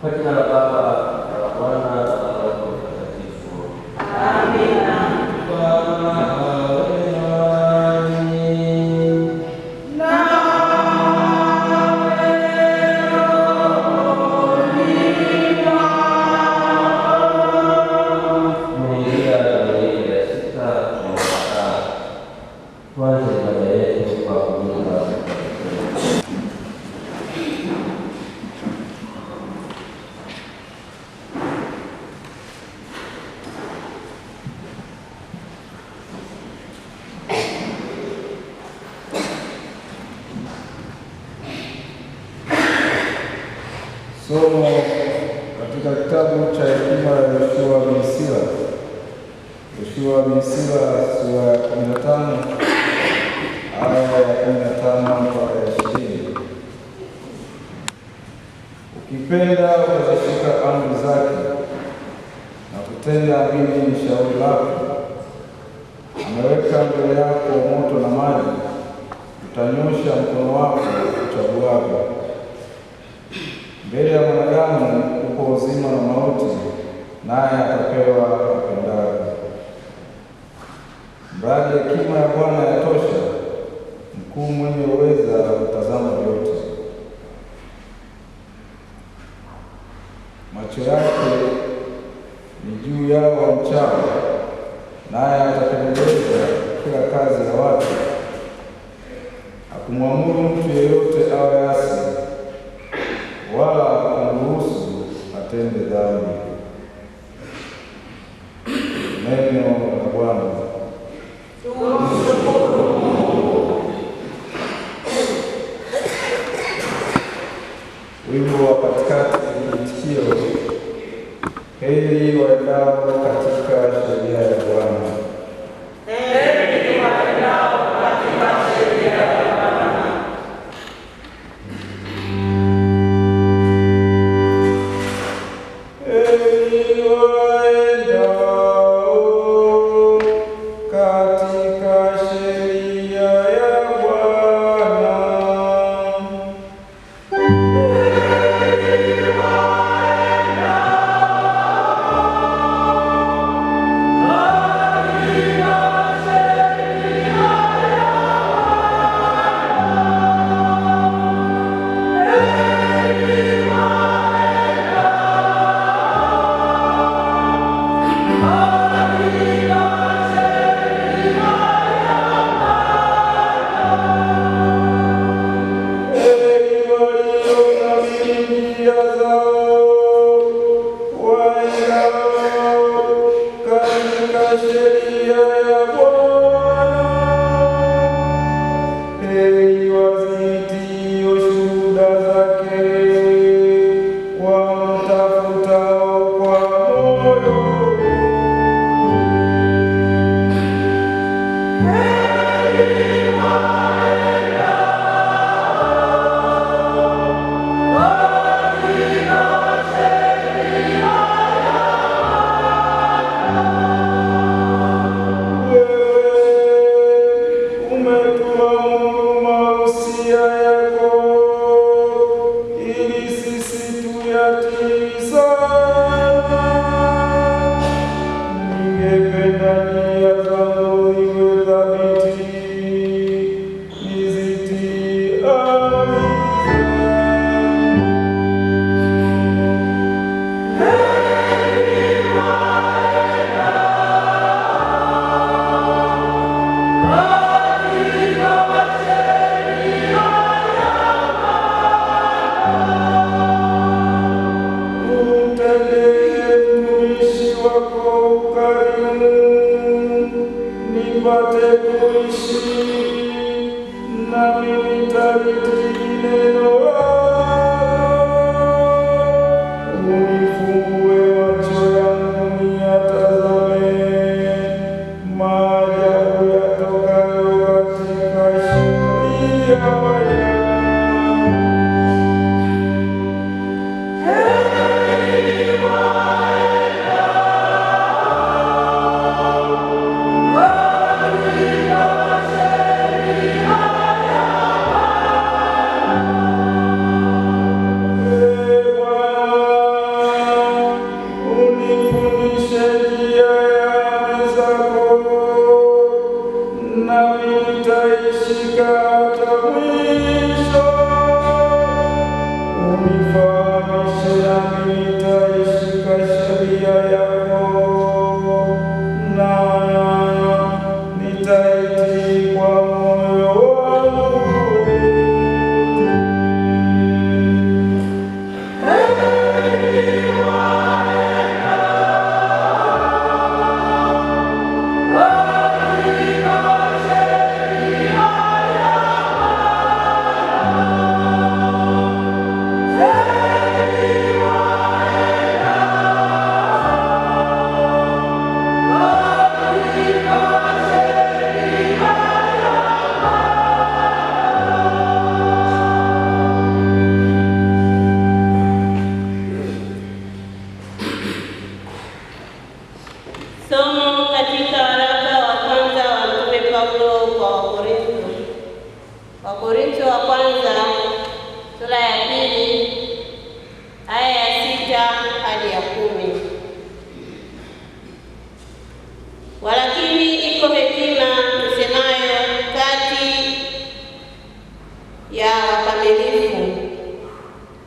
Kwa jina la Baba na la Mwana na la Roho Mtakatifu. Amina. Somo katika kitabu cha hekima ya Yoshua bin Sira. Yoshua bin Sira sura ya 15 aya ya 15 mpaka 20. Ukipenda utazishika amri zake na kutenda bidii shauri lako. Ameweka mbele yako moto na maji, utanyosha mkono wako uchaguapo. Mbele ya mwanadamu uko uzima na mauti, naye atapewa apendayo. Mradi hekima ya Bwana yatosha, mkuu mwenye uweza kutazama vyote. Macho yake ni juu yao wamchao, naye atapeleleza kila kazi ya watu. Hakumwamuru mtu yeyote awe asi, wala kumruhusu atende dhambi. Neno la Bwana. Wimbo wa katikati itikio: heri waendao katika sheria ya Bwana. Heri waendao katika sheria ya Bwana. Oh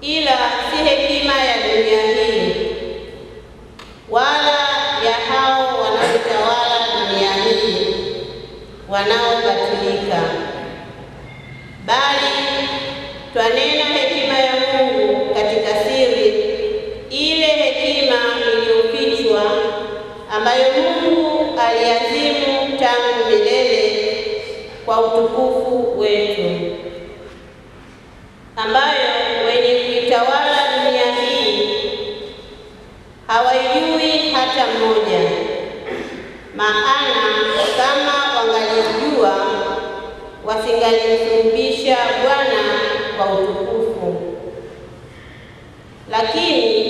ila si hekima ya dunia hii wala ya hao wanaotawala dunia hii wanaobatilika, bali twanena hekima ya Mungu katika siri, ile hekima iliyofichwa, ambayo Mungu aliazimu tangu milele kwa utukufu wetu, ambayo wenye kuitawala dunia hii hawaijui hata mmoja. Maana kama wangalijua wasingalimsulubisha Bwana kwa utukufu. Lakini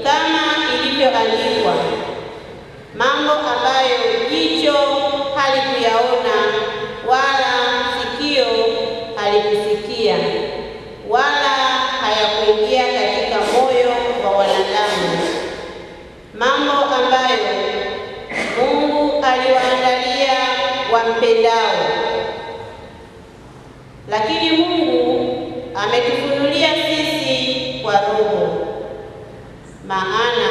kama ilivyoandikwa, mambo ambayo jicho halikuyaona wala sikio halikusikia wala hayakuingia katika moyo wa wanadamu, mambo ambayo Mungu aliwaandalia wampendao. Lakini Mungu ametufunulia sisi kwa Roho, maana